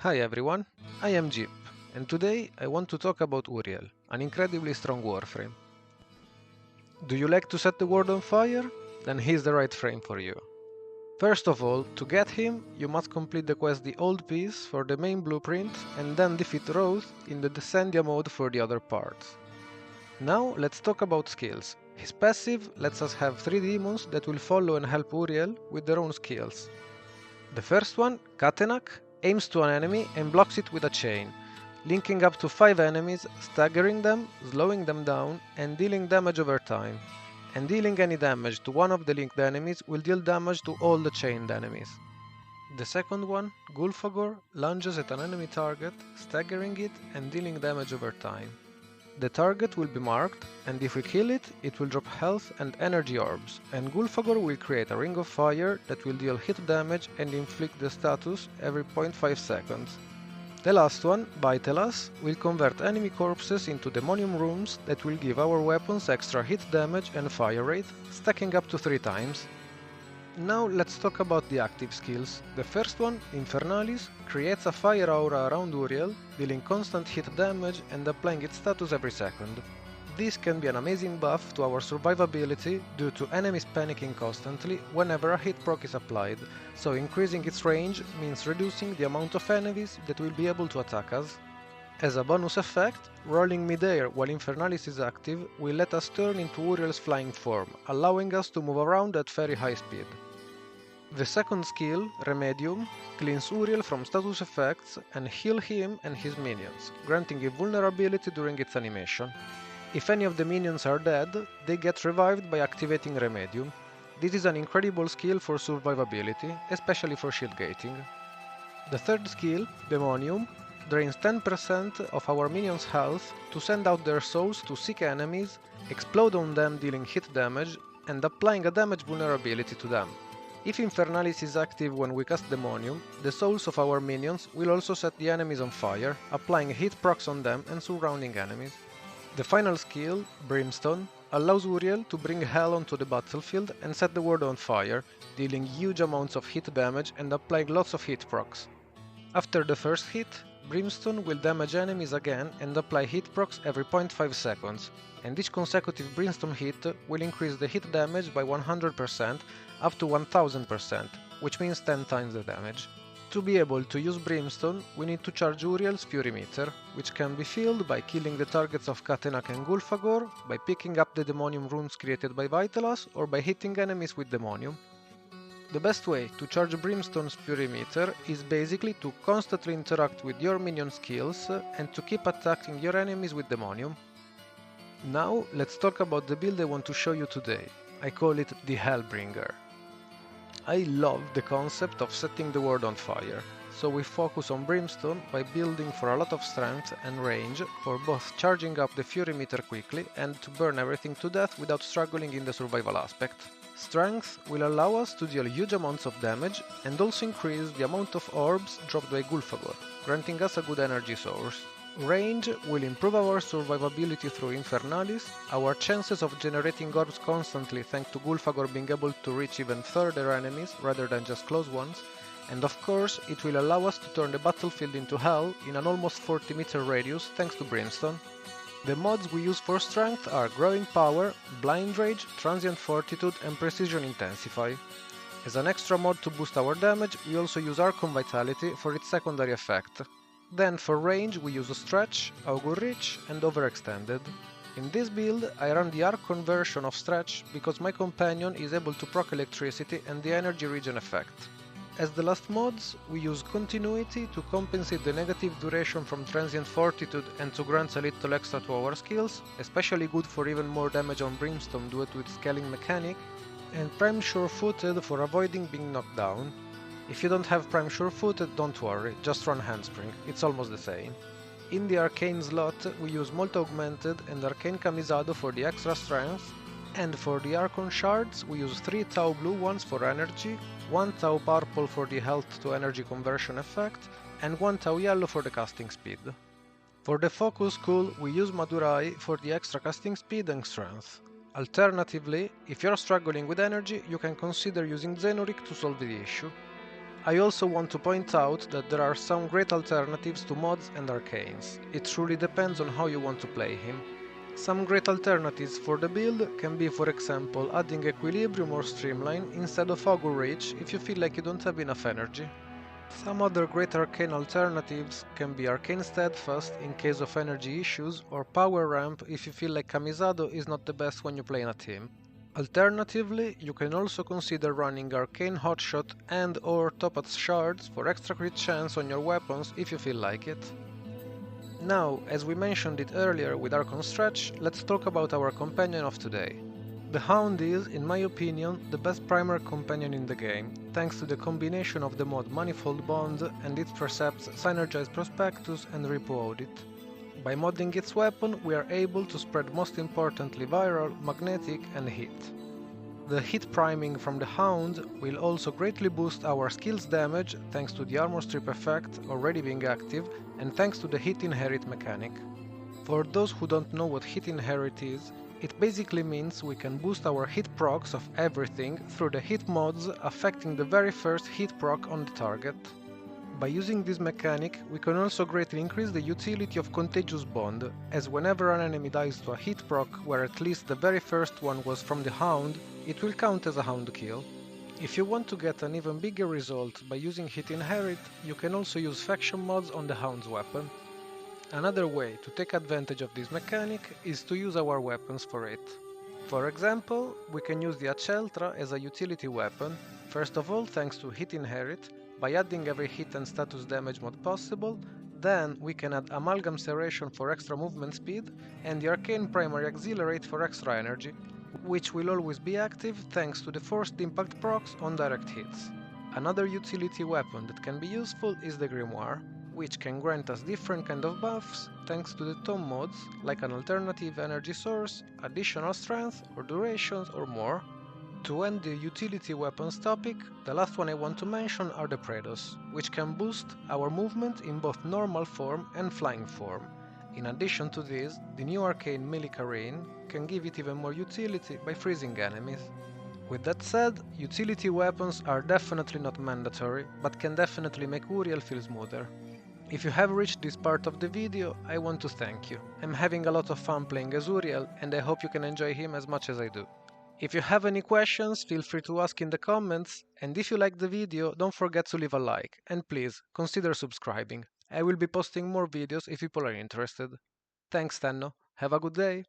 Hi everyone, I am Jeep, and today I want to talk about Uriel, an incredibly strong Warframe. Do you like to set the world on fire? Then he's the right frame for you. First of all, to get him, you must complete the quest The Old Piece for the main blueprint and then defeat Rose in the Descendia mode for the other parts. Now let's talk about skills. His passive lets us have 3 demons that will follow and help Uriel with their own skills. The first one, Katenak, aims to an enemy and blocks it with a chain, linking up to 5 enemies, staggering them, slowing them down, and dealing damage over time. And dealing any damage to one of the linked enemies will deal damage to all the chained enemies. The second one, Gulfagor, lunges at an enemy target, staggering it and dealing damage over time. The target will be marked, and if we kill it, it will drop health and energy orbs, and Gulfagor will create a ring of fire that will deal hit damage and inflict the status every 0.5 seconds. The last one, Vitalas, will convert enemy corpses into demonium runes that will give our weapons extra hit damage and fire rate, stacking up to 3 times. Now let's talk about the active skills. The first one, Infernalis, creates a fire aura around Uriel, dealing constant hit damage and applying its status every second. This can be an amazing buff to our survivability due to enemies panicking constantly whenever a hit proc is applied, so increasing its range means reducing the amount of enemies that will be able to attack us. As a bonus effect, rolling midair while Infernalis is active will let us turn into Uriel's flying form, allowing us to move around at very high speed. The second skill, Remedium, cleans Uriel from status effects and heal him and his minions, granting invulnerability during its animation. If any of the minions are dead, they get revived by activating Remedium. This is an incredible skill for survivability, especially for shield gating. The third skill, Demonium, drains 10% of our minions' health to send out their souls to seek enemies, explode on them dealing hit damage, and applying a damage vulnerability to them. If Infernalis is active when we cast Demonium, the souls of our minions will also set the enemies on fire, applying hit procs on them and surrounding enemies. The final skill, Brimstone, allows Uriel to bring hell onto the battlefield and set the world on fire, dealing huge amounts of hit damage and applying lots of hit procs. After the first hit, Brimstone will damage enemies again and apply hit procs every 0.5 seconds, and each consecutive Brimstone hit will increase the hit damage by 100% up to 1000%, which means 10 times the damage. To be able to use Brimstone, we need to charge Uriel's Fury Meter, which can be filled by killing the targets of Katenak and Gulfagor, by picking up the Demonium runes created by Vitalas, or by hitting enemies with Demonium. The best way to charge Brimstone's Fury Meter is basically to constantly interact with your minion skills and to keep attacking your enemies with Demonium. Now let's talk about the build I want to show you today. I call it the Hellbringer. I love the concept of setting the world on fire, so we focus on Brimstone by building for a lot of strength and range for both charging up the Fury Meter quickly and to burn everything to death without struggling in the survival aspect. Strength will allow us to deal huge amounts of damage and also increase the amount of orbs dropped by Gulfagor, granting us a good energy source. Range will improve our survivability through Infernalis, our chances of generating orbs constantly thanks to Gulfagor being able to reach even further enemies rather than just close ones, and of course it will allow us to turn the battlefield into hell in an almost 40-meter radius thanks to Brimstone. The mods we use for strength are Growing Power, Blind Rage, Transient Fortitude and Precision Intensify. As an extra mod to boost our damage, we also use Archon Vitality for its secondary effect. Then for range we use Stretch, Augur Reach and Overextended. In this build I run the Archon version of Stretch because my companion is able to proc electricity and the energy regen effect. As the last mods, we use Continuity to compensate the negative duration from Transient Fortitude and to grant a little extra to our skills, especially good for even more damage on Brimstone due to its scaling mechanic, and Prime Sure-Footed for avoiding being knocked down. If you don't have Prime Sure-Footed, don't worry, just run Handspring, it's almost the same. In the Arcane slot, we use Molt Augmented and Arcane Camisado for the extra strength, and for the Archon shards, we use 3 Tau blue ones for energy, 1 Tau purple for the health to energy conversion effect, and 1 Tau yellow for the casting speed. For the focus cool, we use Madurai for the extra casting speed and strength. Alternatively, if you're struggling with energy, you can consider using Xenoric to solve the issue. I also want to point out that there are some great alternatives to mods and arcanes. It truly depends on how you want to play him. Some great alternatives for the build can be, for example, adding Equilibrium or Streamline instead of Augur Reach if you feel like you don't have enough energy. Some other great arcane alternatives can be Arcane Steadfast in case of energy issues, or Power Ramp if you feel like Kamisado is not the best when you play in a team. Alternatively, you can also consider running Arcane Hotshot and or Topaz Shards for extra crit chance on your weapons if you feel like it. Now, as we mentioned it earlier with Archon Stretch, let's talk about our companion of today. The Hound is, in my opinion, the best primer companion in the game, thanks to the combination of the mod Manifold Bond and its precepts Synergize Prospectus and Repo Audit. By modding its weapon, we are able to spread most importantly viral, magnetic and hit. The hit priming from the Hound will also greatly boost our skills damage thanks to the armor strip effect already being active and thanks to the hit inherit mechanic. For those who don't know what hit inherit is, it basically means we can boost our hit procs of everything through the hit mods affecting the very first hit proc on the target. By using this mechanic, we can also greatly increase the utility of Contagious Bond, as whenever an enemy dies to a hit proc where at least the very first one was from the Hound, it will count as a Hound kill. If you want to get an even bigger result by using Hit Inherit, you can also use faction mods on the Hound's weapon. Another way to take advantage of this mechanic is to use our weapons for it. For example, we can use the Acheltra as a utility weapon, first of all thanks to Hit Inherit, by adding every hit and status damage mod possible, then we can add Amalgam Serration for extra movement speed, and the Arcane Primary Accelerate for extra energy, which will always be active thanks to the Forced Impact procs on direct hits. Another utility weapon that can be useful is the Grimoire, which can grant us different kind of buffs thanks to the tome mods, like an alternative energy source, additional strength or durations or more. To end the utility weapons topic, the last one I want to mention are the Praedos, which can boost our movement in both normal form and flying form. In addition to this, the new arcane Milicarine can give it even more utility by freezing enemies. With that said, utility weapons are definitely not mandatory, but can definitely make Uriel feel smoother. If you have reached this part of the video, I want to thank you. I'm having a lot of fun playing as Uriel, and I hope you can enjoy him as much as I do. If you have any questions, feel free to ask in the comments, and if you like the video, don't forget to leave a like, and please, consider subscribing. I will be posting more videos if people are interested. Thanks Tenno, have a good day!